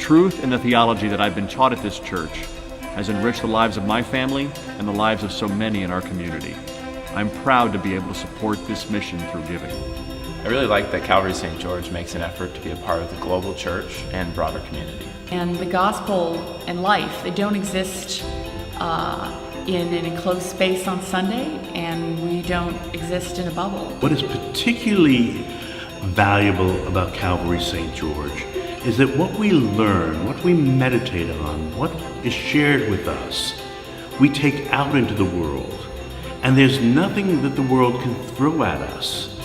truth and the theology that I've been taught at this church has enriched the lives of my family and the lives of so many in our community. I'm proud to be able to support this mission through giving. I really like that Calvary St. George makes an effort to be a part of the global church and broader community. And the gospel and life, they don't exist in an enclosed space on Sunday, and we don't exist in a bubble. What is particularly valuable about Calvary St. George is that what we learn, what we meditate on, what is shared with us, we take out into the world. And there's nothing that the world can throw at us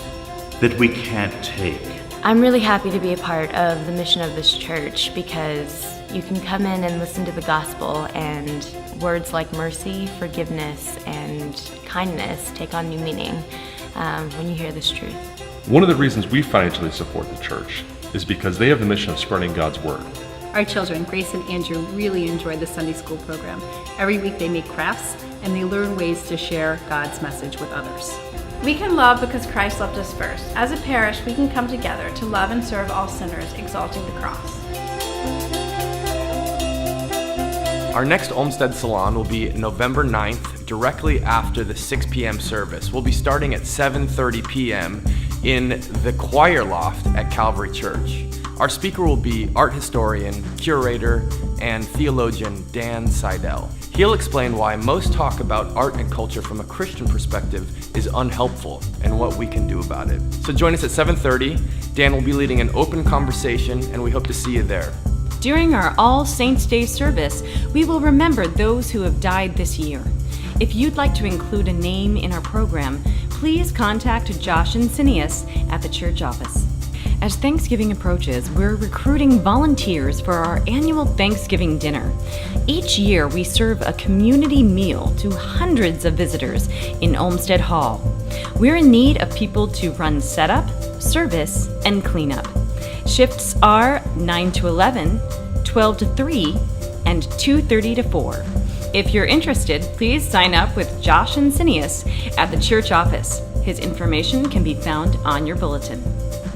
that we can't take. I'm really happy to be a part of the mission of this church because you can come in and listen to the gospel, and words like mercy, forgiveness, and kindness take on new meaning when you hear this truth. One of the reasons we financially support the church is because they have the mission of spreading God's Word. Our children, Grace and Andrew, really enjoy the Sunday school program. Every week they make crafts and they learn ways to share God's message with others. We can love because Christ loved us first. As a parish, we can come together to love and serve all sinners, exalting the cross. Our next Olmsted Salon will be November 9th, directly after the 6 p.m. service. We'll be starting at 7:30 p.m. in the choir loft at Calvary Church. Our speaker will be art historian, curator, and theologian Dan Seidel. He'll explain why most talk about art and culture from a Christian perspective is unhelpful and what we can do about it. So join us at 7:30. Dan will be leading an open conversation, and we hope to see you there. During our All Saints' Day service, we will remember those who have died this year. If you'd like to include a name in our program, please contact Josh and Cineas at the church office. As Thanksgiving approaches, we're recruiting volunteers for our annual Thanksgiving dinner. Each year, we serve a community meal to hundreds of visitors in Olmsted Hall. We're in need of people to run setup, service, and cleanup. Shifts are 9 to 11, 12 to 3, and 2:30 to 4. If you're interested, please sign up with Josh and Cineas at the church office. His information can be found on your bulletin.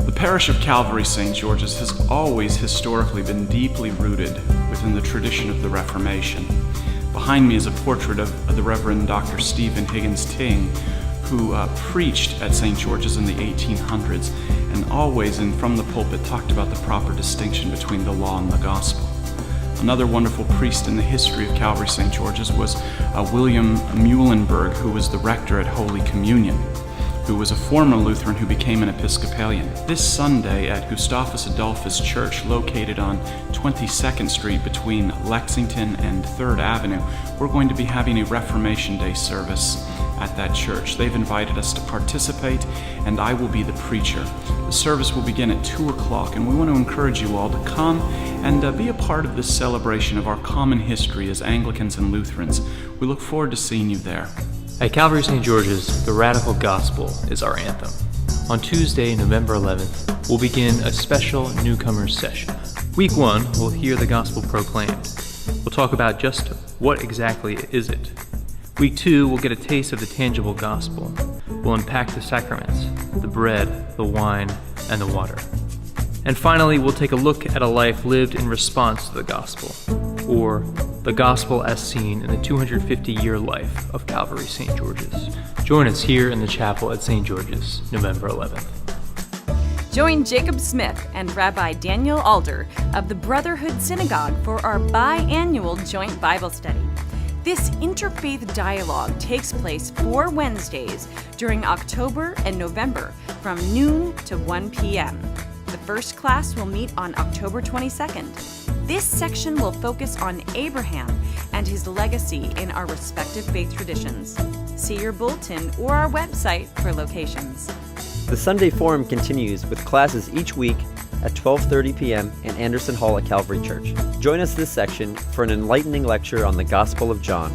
The parish of Calvary St. George's has always historically been deeply rooted within the tradition of the Reformation. Behind me is a portrait of the Reverend Dr. Stephen Higgins Ting, who preached at St. George's in the 1800s and always, and from the pulpit, talked about the proper distinction between the law and the gospel. Another wonderful priest in the history of Calvary St. George's was William Muhlenberg, who was the rector at Holy Communion, who was a former Lutheran who became an Episcopalian. This Sunday at Gustavus Adolphus Church, located on 22nd Street between Lexington and 3rd Avenue, we're going to be having a Reformation Day service at that church. They've invited us to participate, and I will be the preacher. The service will begin at 2 o'clock, and we want to encourage you all to come and be a part of this celebration of our common history as Anglicans and Lutherans. We look forward to seeing you there. At Calvary St. George's, the Radical Gospel is our anthem. On Tuesday, November 11th, we'll begin a special newcomers session. Week 1, we'll hear the gospel proclaimed. We'll talk about just what exactly is it. Week 2, we'll get a taste of the tangible gospel. We'll unpack the sacraments, the bread, the wine, and the water. And finally, we'll take a look at a life lived in response to the gospel, or the gospel as seen in the 250-year life of Calvary St. George's. Join us here in the chapel at St. George's, November 11th. Join Jacob Smith and Rabbi Daniel Alder of the Brotherhood Synagogue for our biannual joint Bible study. This interfaith dialogue takes place 4 Wednesdays during October and November from noon to 1 p.m. The first class will meet on October 22nd. This section will focus on Abraham and his legacy in our respective faith traditions. See your bulletin or our website for locations. The Sunday Forum continues with classes each week at 12:30 p.m. in Anderson Hall at Calvary Church. Join us this section for an enlightening lecture on the Gospel of John.